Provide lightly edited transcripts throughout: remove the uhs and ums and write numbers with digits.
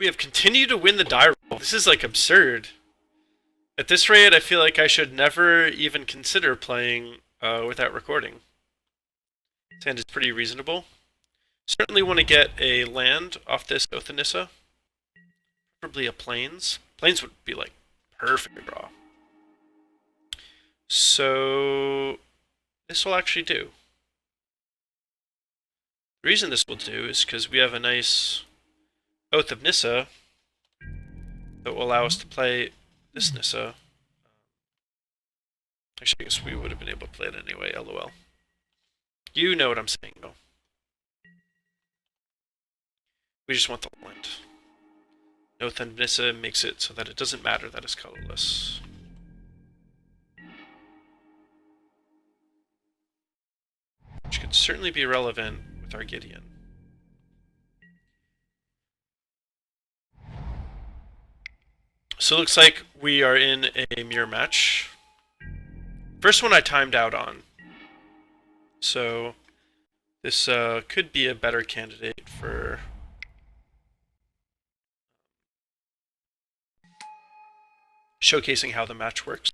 We have continued to win the die roll. This is like absurd. At this rate, I feel like I should never even consider playing without recording. This hand is pretty reasonable. Certainly want to get a land off this Oath of Nissa. Probably a Plains. Plains would be like perfect draw. So this will actually do. The reason this will do is because we have a nice Oath of Nissa that will allow us to play this Nissa. Actually, I guess we would have been able to play it anyway, lol. You know what I'm saying, though. We just want the land. Oath of Nissa makes it so that it doesn't matter that it's colorless. Which could certainly be relevant with our Gideon. So it looks like we are in a mirror match. First one I timed out on. So this could be a better candidate for showcasing how the match works.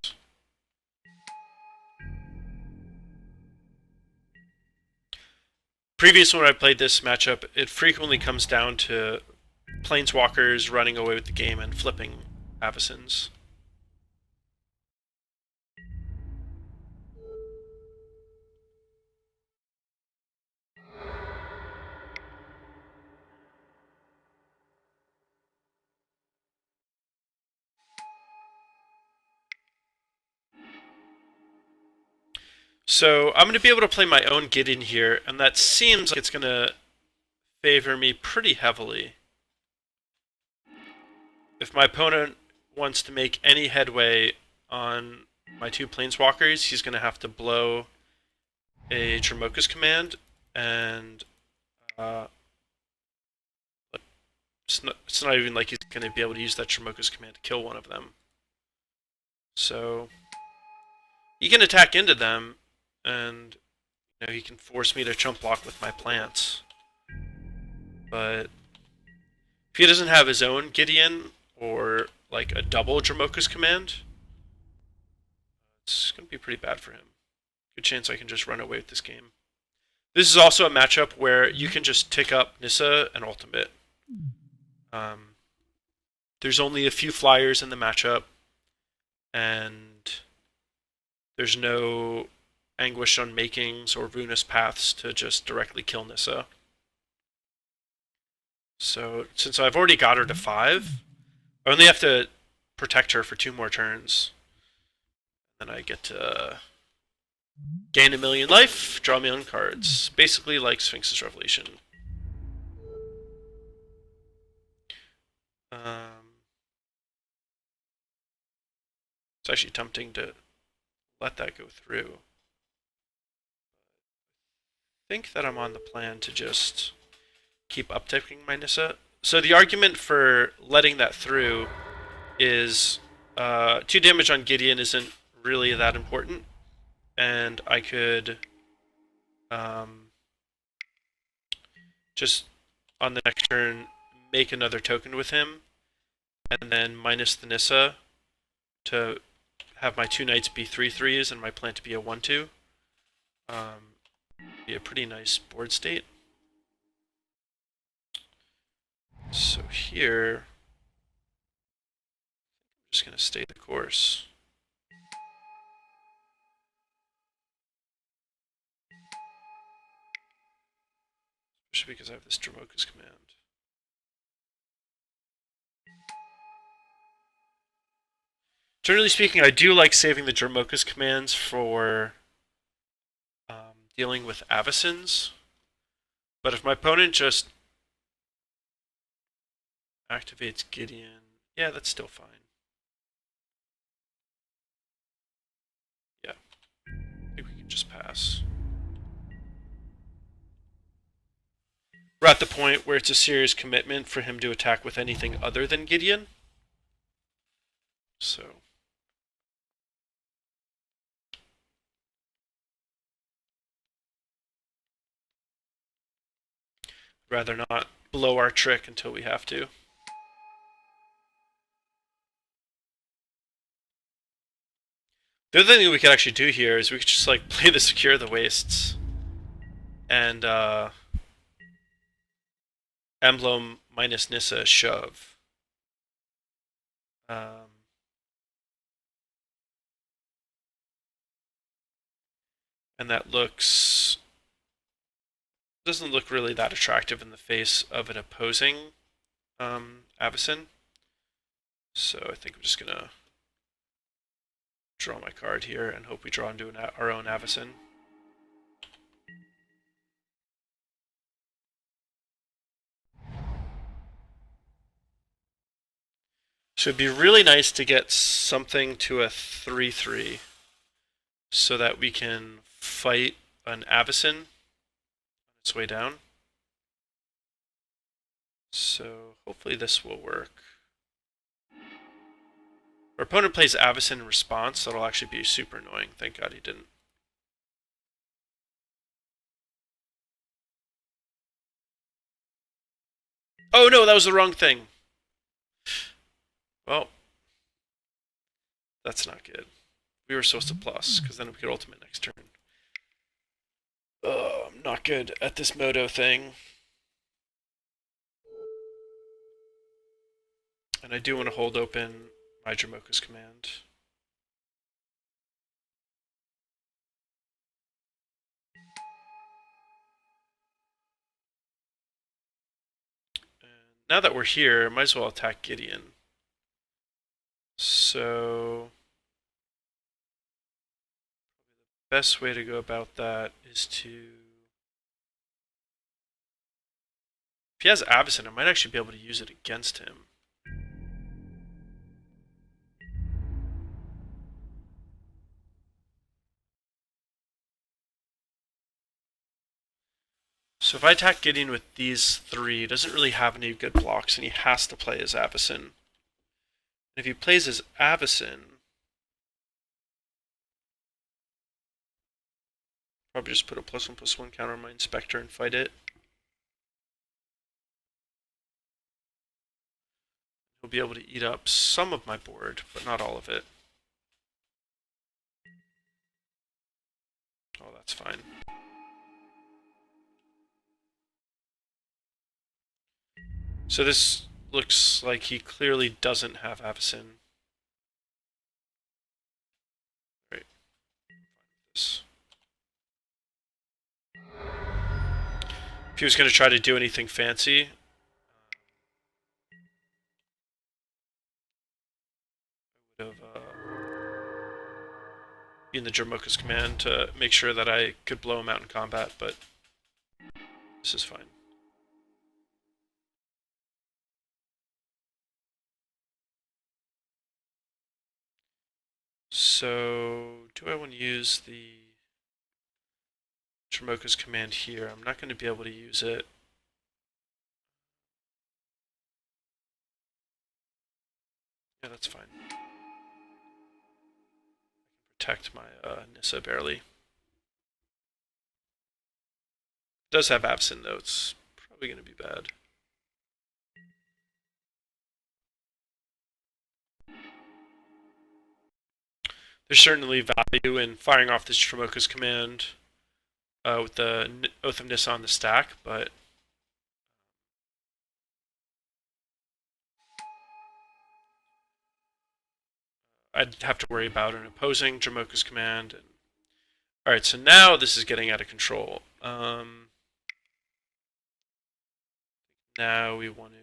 Previous when I played this matchup, it frequently comes down to Planeswalkers running away with the game and flipping Avacyns. So I'm going to be able to play my own Gideon here, and that seems like it's going to favor me pretty heavily. If my opponent wants to make any headway on my two Planeswalkers, he's going to have to blow a Dromoka's command, and it's not even like he's going to be able to use that Dromoka's command to kill one of them. So he can attack into them, and he can force me to chump block with my plants. But if he doesn't have his own Gideon or like a double Dromoka's command, it's going to be pretty bad for him. Good chance I can just run away with this game. This is also a matchup where you can just tick up Nissa and ultimate. There's only a few flyers in the matchup, and there's no Anguish on Makings or Runus Paths to just directly kill Nissa. So since I've already got her to 5, I only have to protect her for 2 more turns. Then I get to gain 1,000,000 life, draw 1,000,000 cards. Basically like Sphinx's Revelation. It's actually tempting to let that go through. I think that I'm on the plan to just keep upticking my Nissa. So the argument for letting that through is 2 damage on Gideon isn't really that important, and I could just on the next turn make another token with him, and then minus the Nissa to have my 2 knights be 3/3s and my plant to be a 1/2. Be a pretty nice board state. So here, I'm just going to stay the course. Especially because I have this Dromoka's command. Generally speaking, I do like saving the Dromoka's commands for dealing with Avacyns. But if my opponent just activates Gideon, yeah, that's still fine. Yeah, I think we can just pass. We're at the point where it's a serious commitment for him to attack with anything other than Gideon. So rather not blow our trick until we have to. The other thing we could actually do here is we could just like play the Secure the Wastes and Emblem minus Nissa shove. And that doesn't look really that attractive in the face of an opposing Avacyn. So I think I'm just gonna draw my card here and hope we draw into our own Avacyn. So it'd be really nice to get something to a 3/3 so that we can fight an Avacyn on its way down. So hopefully this will work. Our opponent plays Avacyn in response, so that'll actually be super annoying. Thank God he didn't. Oh no, that was the wrong thing. Well, that's not good. We were supposed to plus, because then we could ultimate next turn. Oh, I'm not good at this Moto thing. And I do want to hold open my Dromoka's command. And now that we're here, I might as well attack Gideon. So the best way to go about that is to... If he has Avacyn, I might actually be able to use it against him. So if I attack Gideon with these three, he doesn't really have any good blocks, and he has to play his Avacyn. And if he plays his Avacyn, probably just put a +1/+1 counter on my Inspector and fight it. He'll be able to eat up some of my board, but not all of it. Oh, that's fine. So this looks like he clearly doesn't have Avacyn. Right. If he was going to try to do anything fancy, I would have been the Dromoka's command to make sure that I could blow him out in combat, but this is fine. So, do I want to use the Dromoka's command here? I'm not going to be able to use it. Yeah, that's fine. I can protect my Nissa barely. It does have Avacyn though, it's probably going to be bad. There's certainly value in firing off this Dromoka's command with the Oath of Nissa on the stack, but I'd have to worry about an opposing Dromoka's command. Alright, so now this is getting out of control. Now we want to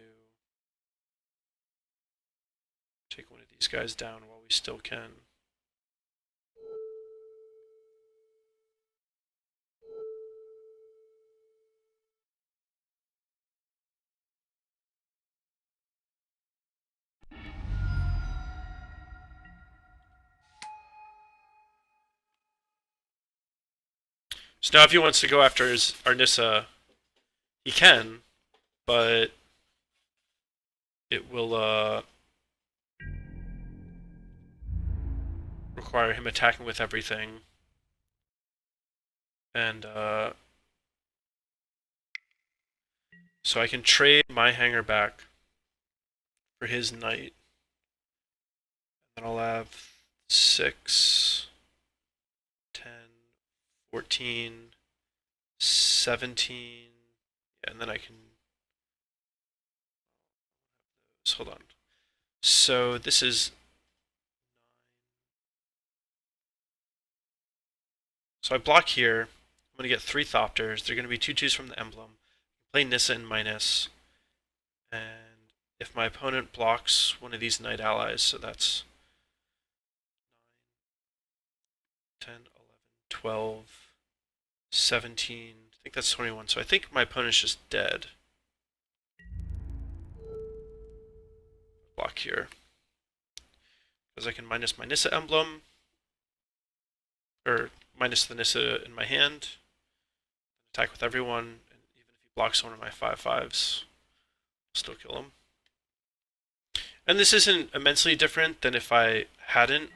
take one of these guys down while we still can. So now if he wants to go after our Nissa, he can, but it will require him attacking with everything. And so I can trade my Hangarback for his Knight. And then I'll have 6. 14, 17, yeah, and then I can, hold on. So this is, so I block here, I'm going to get 3 Thopters, they're going to be 2/2s from the emblem, play Nissa in minus, and if my opponent blocks one of these Knight allies, so that's 9, 10, 11, 12, 17, I think that's 21, so I think my opponent's just dead. Block here. Because I can minus my Nissa emblem, or minus the Nissa in my hand, attack with everyone, and even if he blocks one of my 5/5s, I'll still kill him. And this isn't immensely different than if I hadn't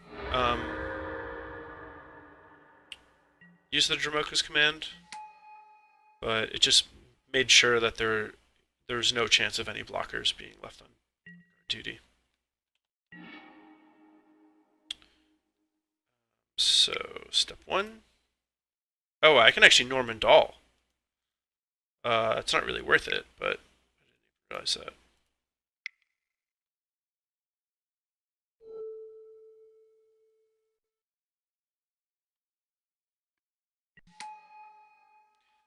used the Dromoka's command, but it just made sure that there's no chance of any blockers being left on duty. So, step 1. Oh, I can actually Norman Doll. It's not really worth it, but I didn't even realize that.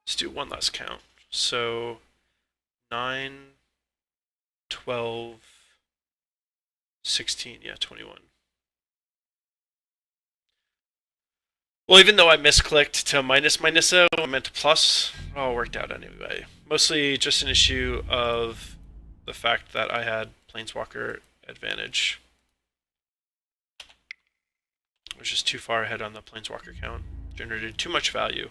Let's do one last count. So, 9, 12, 16, yeah, 21. Well, even though I misclicked to minus my Nissa, I meant to plus, it all worked out anyway. Mostly just an issue of the fact that I had Planeswalker advantage. I was just too far ahead on the Planeswalker count. Generated too much value.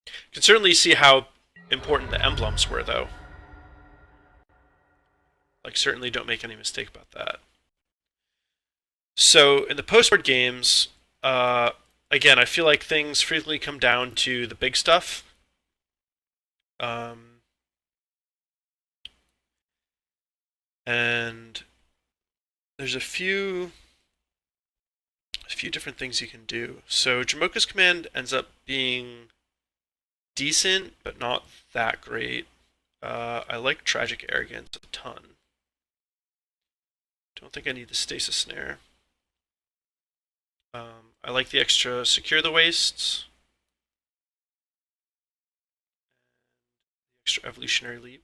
You can certainly see how important the emblems were, though. Like, certainly don't make any mistake about that. So, in the post-board games, again, I feel like things frequently come down to the big stuff. And there's a few different things you can do. So, Dromoka's command ends up being decent, but not that great. I like Tragic Arrogance a ton. Don't think I need the Stasis Snare. I like the extra Secure the Wastes. The extra Evolutionary Leap.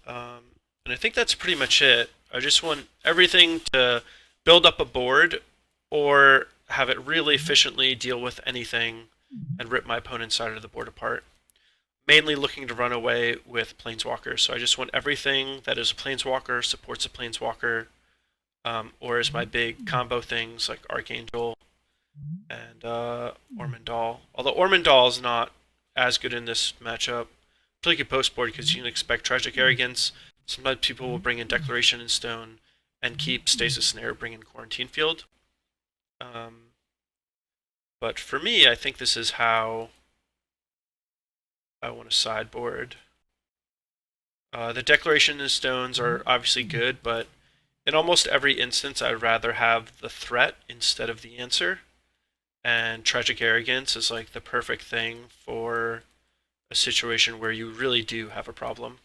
And I think that's pretty much it. I just want everything to build up a board or have it really efficiently deal with anything and rip my opponent's side of the board apart. Mainly looking to run away with Planeswalkers, so I just want everything that is a Planeswalker, supports a Planeswalker, or is my big combo things like Archangel and Ormondal. Although Ormondal is not as good in this matchup, particularly post-board, because you can expect Tragic Arrogance. Sometimes people will bring in Declaration in Stone and keep Stasis Snare, bring in Quarantine Field. But for me, I think this is how I want to sideboard. The Declaration in Stones are obviously good, but in almost every instance, I'd rather have the threat instead of the answer. And Tragic Arrogance is like the perfect thing for a situation where you really do have a problem.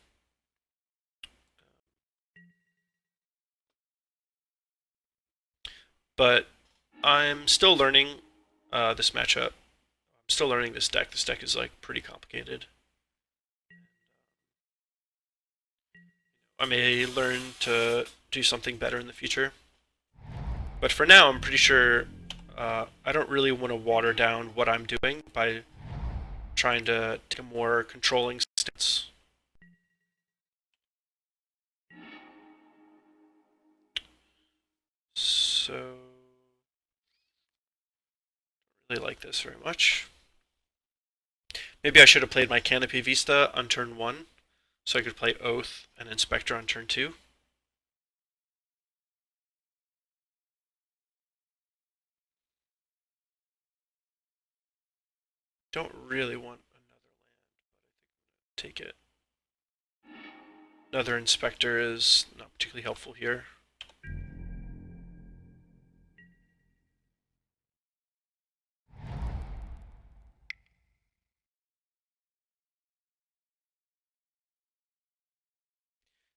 But I'm still learning this matchup. I'm still learning this deck. This deck is like pretty complicated. I may learn to do something better in the future. But for now, I'm pretty sure I don't really want to water down what I'm doing by trying to take a more controlling stance. So, I don't really like this very much. Maybe I should have played my Canopy Vista on turn 1, so I could play Oath and Inspector on turn 2. Don't really want another land, but I think I'm going to take it. Another Inspector is not particularly helpful here.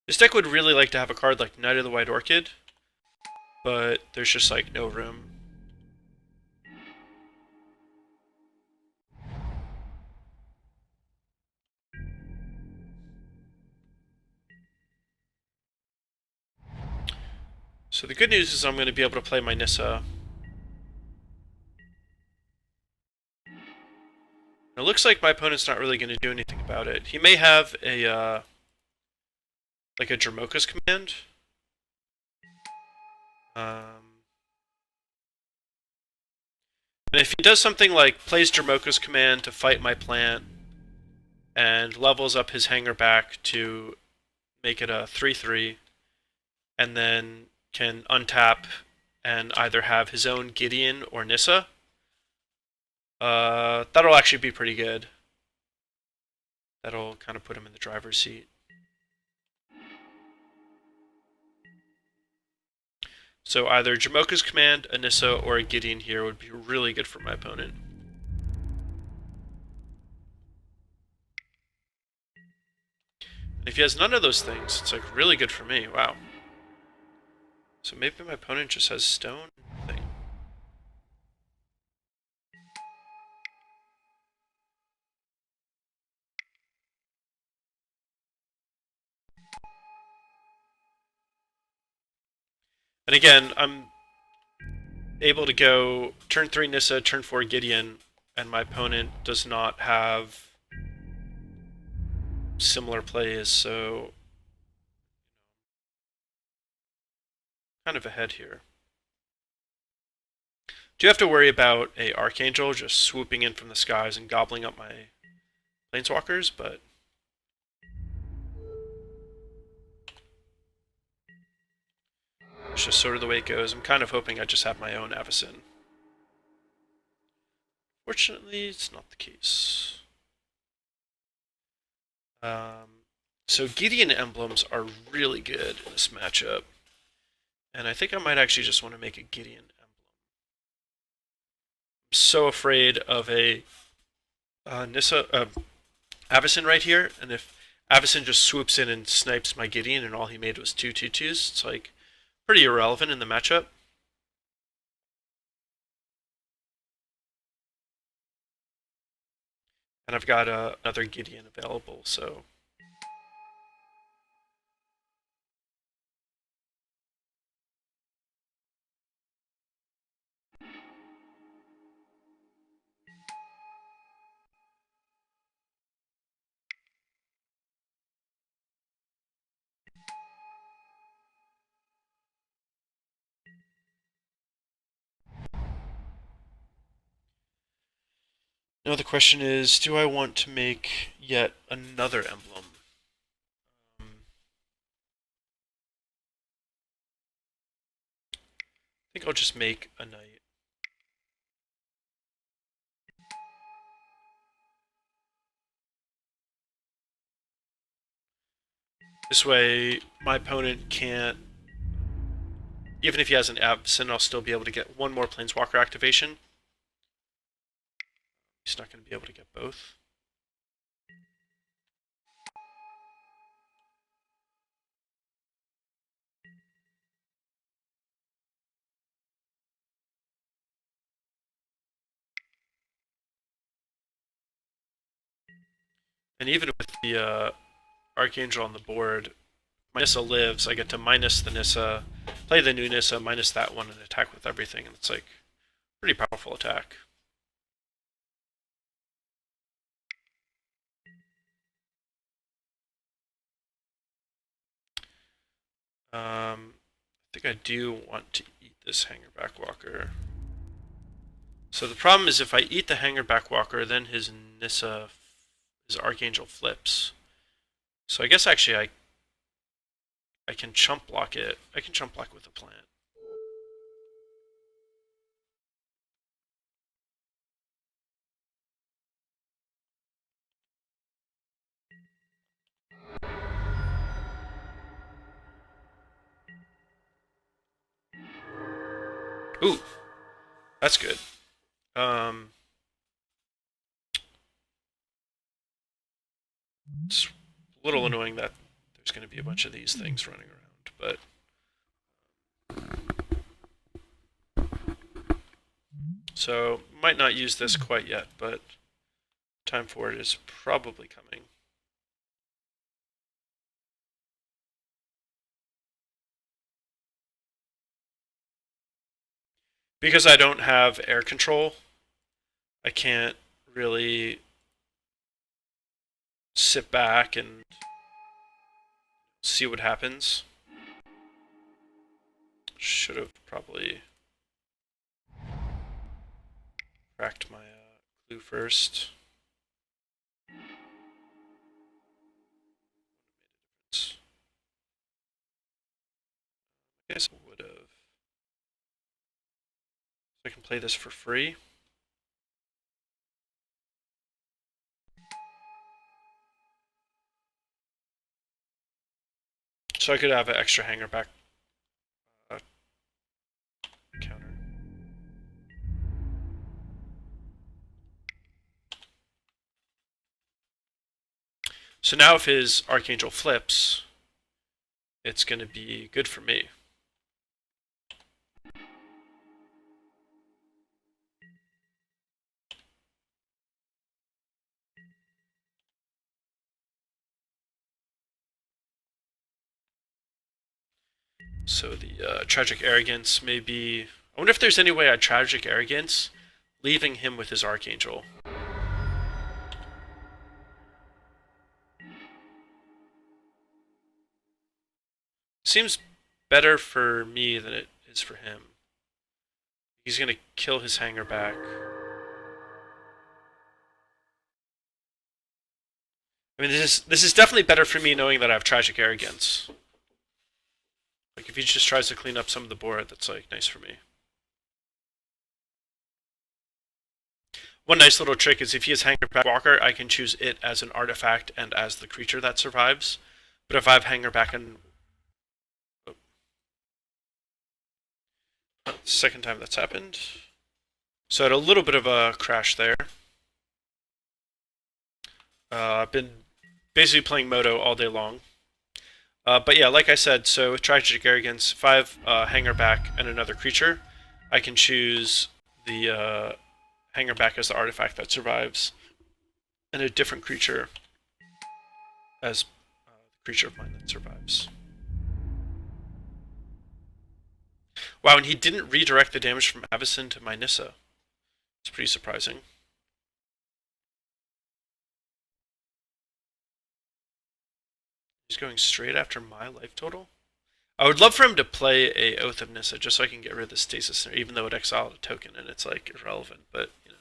This deck would really like to have a card like Knight of the White Orchid, but there's just like no room. So the good news is I'm going to be able to play my Nissa. It looks like my opponent's not really going to do anything about it. He may have a like a Dromoka's command. And if he does something like plays Dromoka's command to fight my plant and levels up his Hangarback to make it a 3/3, and then can untap and either have his own Gideon or Nissa, that'll actually be pretty good. That'll kind of put him in the driver's seat. So either Dromoka's command, a Nissa, or a Gideon here would be really good for my opponent. And if he has none of those things, it's like really good for me. Wow. So maybe my opponent just has stone thing. And again, I'm able to go turn 3 Nissa, turn 4 Gideon, and my opponent does not have similar plays, so kind of ahead here. Do have to worry about a Archangel just swooping in from the skies and gobbling up my planeswalkers, but it's just sort of the way it goes. I'm kind of hoping I just have my own Avacyn. Fortunately, it's not the case. So Gideon emblems are really good in this matchup. And I think I might actually just want to make a Gideon emblem. I'm so afraid of a Nissa Avacyn right here, and if Avacyn just swoops in and snipes my Gideon and all he made was 2/2/2s, it's like pretty irrelevant in the matchup. And I've got another Gideon available, so now the question is, do I want to make yet another emblem? I think I'll just make a knight. This way, my opponent can't, even if he has an Avacyn, I'll still be able to get one more Planeswalker activation. He's not going to be able to get both. And even with the Archangel on the board, my Nissa lives, I get to minus the Nissa, play the new Nissa, minus that one, and attack with everything, and it's like pretty powerful attack. I think I do want to eat this Hangarback Walker. So the problem is if I eat the Hangarback Walker, then his Nissa, his Archangel flips. So I guess actually I can chump block it. I can chump block with a plant. Ooh, that's good. It's a little annoying that there's going to be a bunch of these things running around, but so might not use this quite yet, but time for it is probably coming. Because I don't have air control, I can't really sit back and see what happens. Should have probably cracked my clue first. I guess I would have. So I can play this for free. So I could have an extra Hangarback counter. So now if his Archangel flips, it's going to be good for me. So the Tragic Arrogance may be... I wonder if there's any way I Tragic Arrogance, leaving him with his Archangel. Seems better for me than it is for him. He's going to kill his Hangarback. I mean, this is definitely better for me knowing that I have Tragic Arrogance. Like, if he just tries to clean up some of the board, that's, like, nice for me. One nice little trick is if he has Hangarback Walker, I can choose it as an artifact and as the creature that survives. But if I have Hangarback and... Oh, second time that's happened. So I had a little bit of a crash there. I've been basically playing Moto all day long. But yeah, like I said, so with Tragic Arrogance, if I have Hangarback and another creature, I can choose the Hangarback as the artifact that survives, and a different creature as the creature of mine that survives. Wow, and he didn't redirect the damage from Avacyn to my Nissa. It's pretty surprising. He's going straight after my life total? I would love for him to play a Oath of Nissa just so I can get rid of the Stasis Snare, even though it exiled a token and it's like irrelevant, but you know.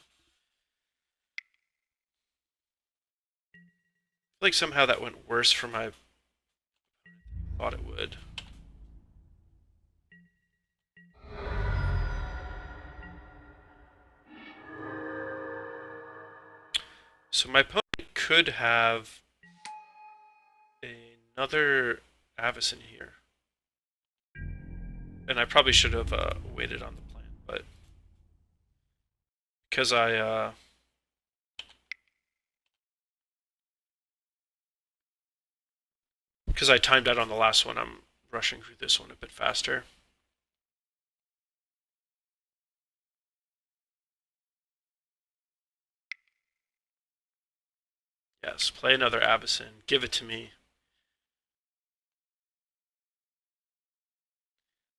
I feel like somehow that went worse for my thought it would. So my opponent could have another Avacyn here. And I probably should have waited on the plan, but because I timed out on the last one, I'm rushing through this one a bit faster. Yes, play another Avacyn. Give it to me.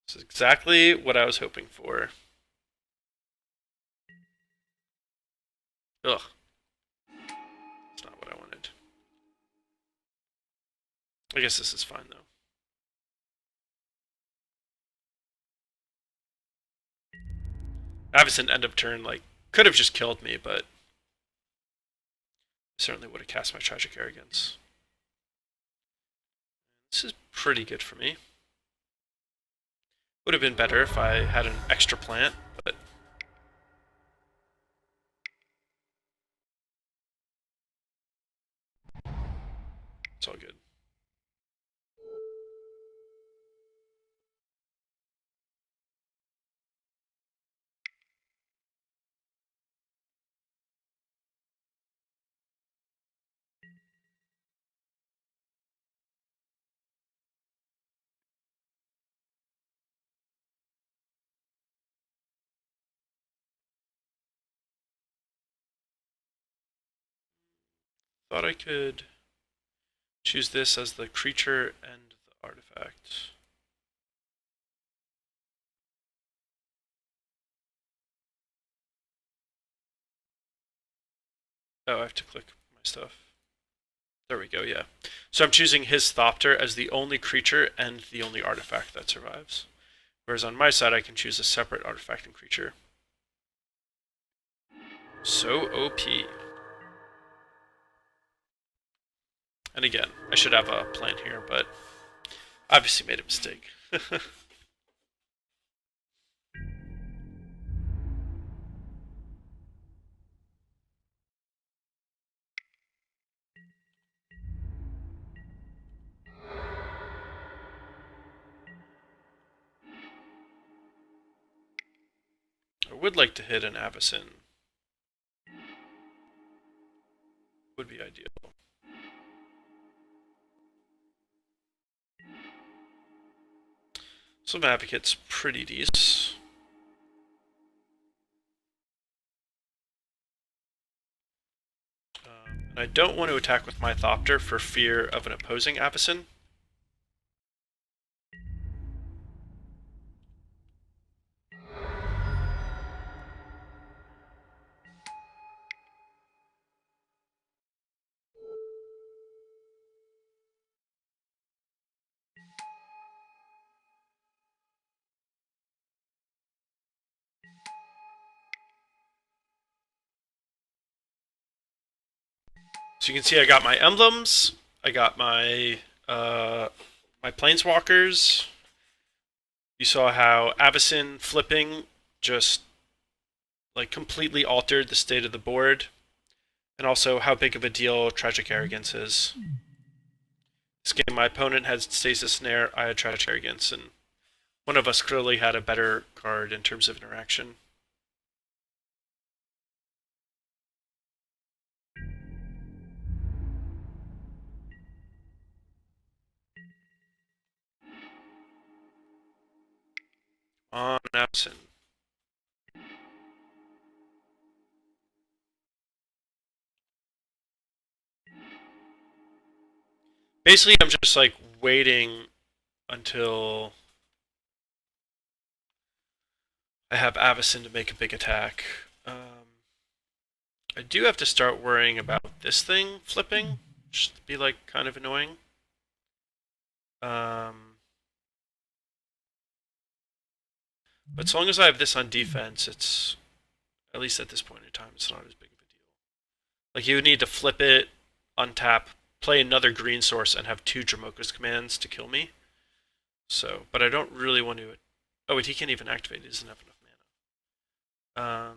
This is exactly what I was hoping for. Ugh. That's not what I wanted. I guess this is fine, though. Avacyn end of turn, like, could have just killed me, but certainly would have cast my Tragic Arrogance. This is pretty good for me. Would have been better if I had an extra plant, but it's all good. thought I could choose this as the creature and the artifact. Oh, I have to click my stuff. There we go, yeah. So I'm choosing his Thopter as the only creature and the only artifact that survives. Whereas on my side, I can choose a separate artifact and creature. So OP. And again, I should have a plan here, but obviously made a mistake. I would like to hit an Avacyn. Would be ideal. Sylvan Advocate's pretty decent. And I don't want to attack with my Thopter for fear of an opposing Avacyn. So you can see I got my emblems, I got my my planeswalkers. You saw how Avacyn flipping just like completely altered the state of the board, and also how big of a deal Tragic Arrogance is. This game, my opponent had Stasis Snare, I had Tragic Arrogance, and one of us clearly had a better card in terms of interaction. On Avacyn. Basically, I'm just like waiting until I have Avacyn to make a big attack. I do have to start worrying about this thing flipping, which would be like kind of annoying. But as long as I have this on defense, it's, at least at this point in time, it's not as big of a deal. Like, you would need to flip it, untap, play another green source, and have 2 Dromoka's commands to kill me. So, but I don't really want to... Oh wait, he can't even activate, he doesn't have enough mana.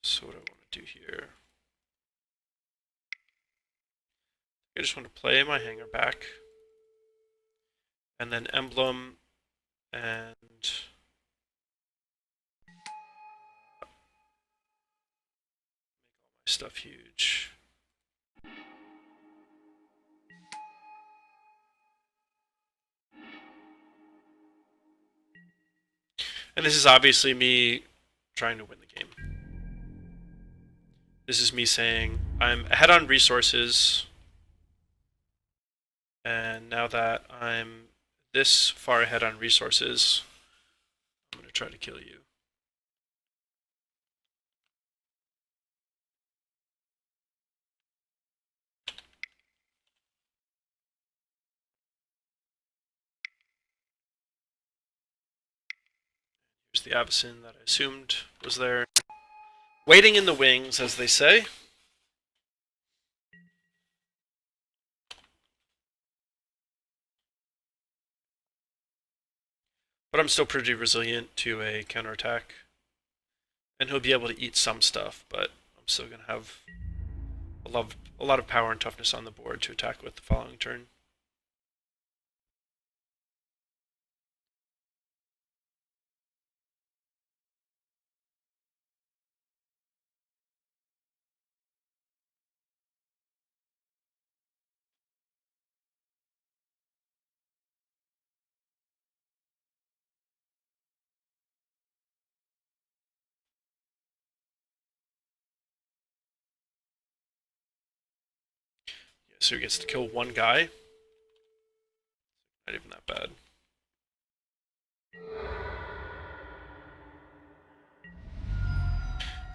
So what I want to do here... I just want to play my Hangarback, and then Emblem, and make all my stuff huge. And this is obviously me trying to win the game. This is me saying, I'm ahead on resources, and now that I'm this far ahead on resources, I'm going to try to kill you. Here's the Avacyn that I assumed was there. Waiting in the wings, as they say. But I'm still pretty resilient to a counterattack. And he'll be able to eat some stuff, but I'm still going to have a lot of power and toughness on the board to attack with the following turn. So he gets to kill one guy. Not even that bad.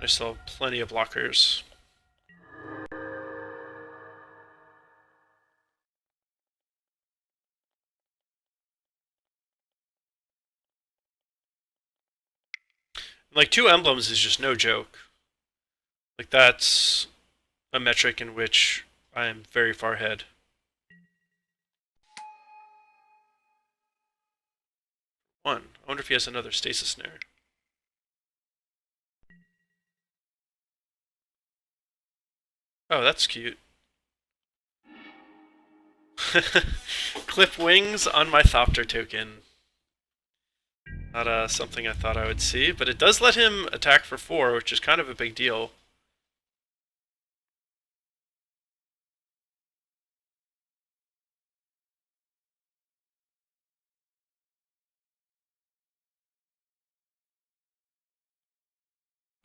I still have plenty of blockers. Like, 2 emblems is just no joke. Like, that's a metric in which I am very far ahead. One. I wonder if he has another Stasis Snare. Oh, that's cute. Clip wings on my Thopter token. Not something I thought I would see, but it does let him attack for 4, which is kind of a big deal.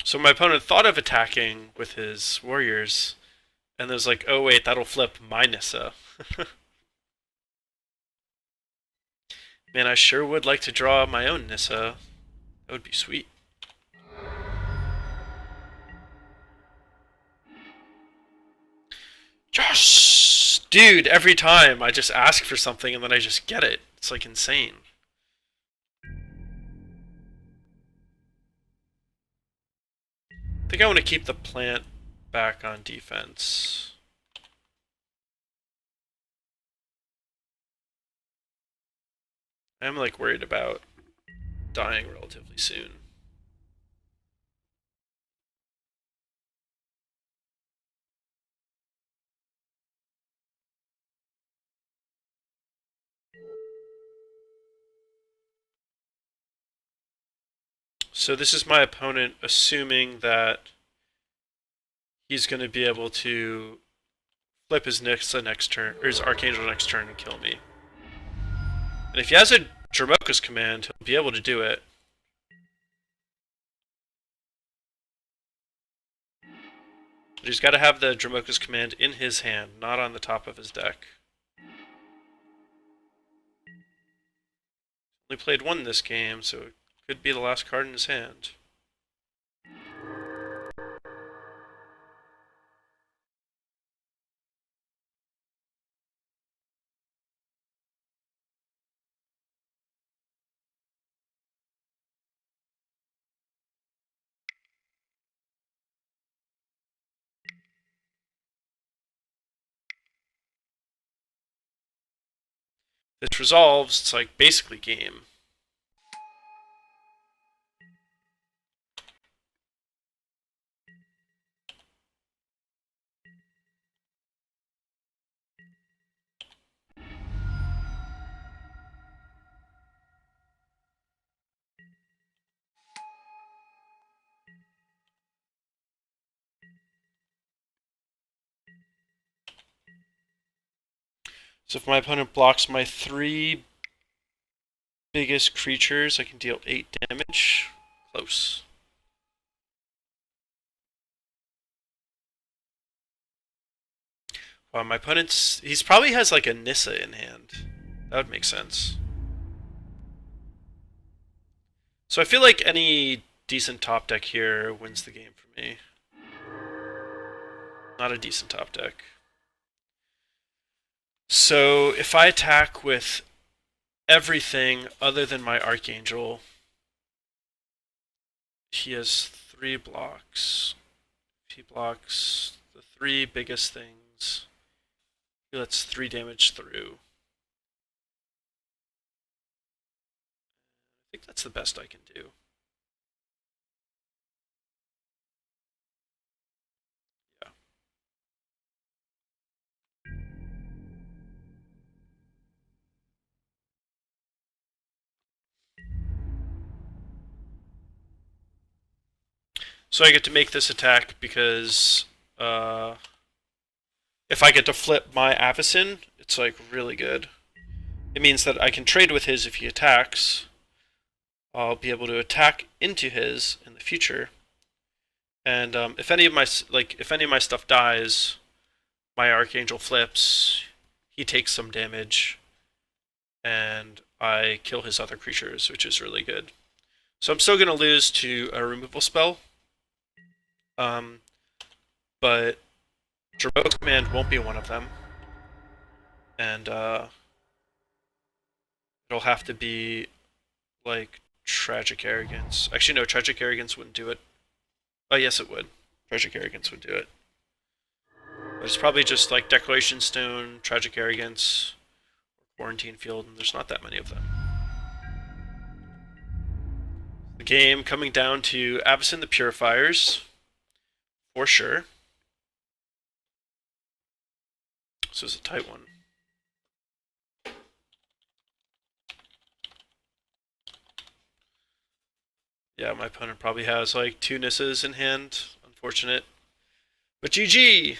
So my opponent thought of attacking with his warriors, and was like, oh wait, that'll flip my Nissa. Man, I sure would like to draw my own Nissa. That would be sweet. Josh! Dude, every time I just ask for something and then I just get it. It's like insane. I think I want to keep the plant back on defense. I'm like worried about dying relatively soon. So this is my opponent assuming that he's going to be able to flip his Nissa next turn, or his Archangel next turn and kill me. And if he has a Dromoka's command, he'll be able to do it. But he's got to have the Dromoka's command in his hand, not on the top of his deck. Only played 1 this game, so it could be the last card in his hand. If it resolves, it's like basically game. So if my opponent blocks my 3 biggest creatures, I can deal 8 damage. Close. Wow, my opponent's... He's probably has like a Nissa in hand. That would make sense. So I feel like any decent top deck here wins the game for me. Not a decent top deck. So if I attack with everything other than my Archangel, he has 3 blocks. If he blocks the 3 biggest things, he lets 3 damage through. I think that's the best I can do. Yeah. So I get to make this attack because if I get to flip my Avacyn, it's like really good. It means that I can trade with his if he attacks. I'll be able to attack into his in the future. And if any of my stuff dies, my Archangel flips, he takes some damage, and I kill his other creatures, which is really good. So I'm still going to lose to a removal spell, but Dromoka command won't be one of them, and it'll have to be like Tragic Arrogance. Actually, no, Tragic Arrogance wouldn't do it. Oh, yes, it would. Tragic Arrogance would do it. But it's probably just like Declaration Stone, Tragic Arrogance, or Quarantine Field, and there's not that many of them. The game coming down to Avacyn the Purifiers, for sure. This is a tight one. Yeah, my opponent probably has like 2 Nissas in hand. Unfortunate. But GG!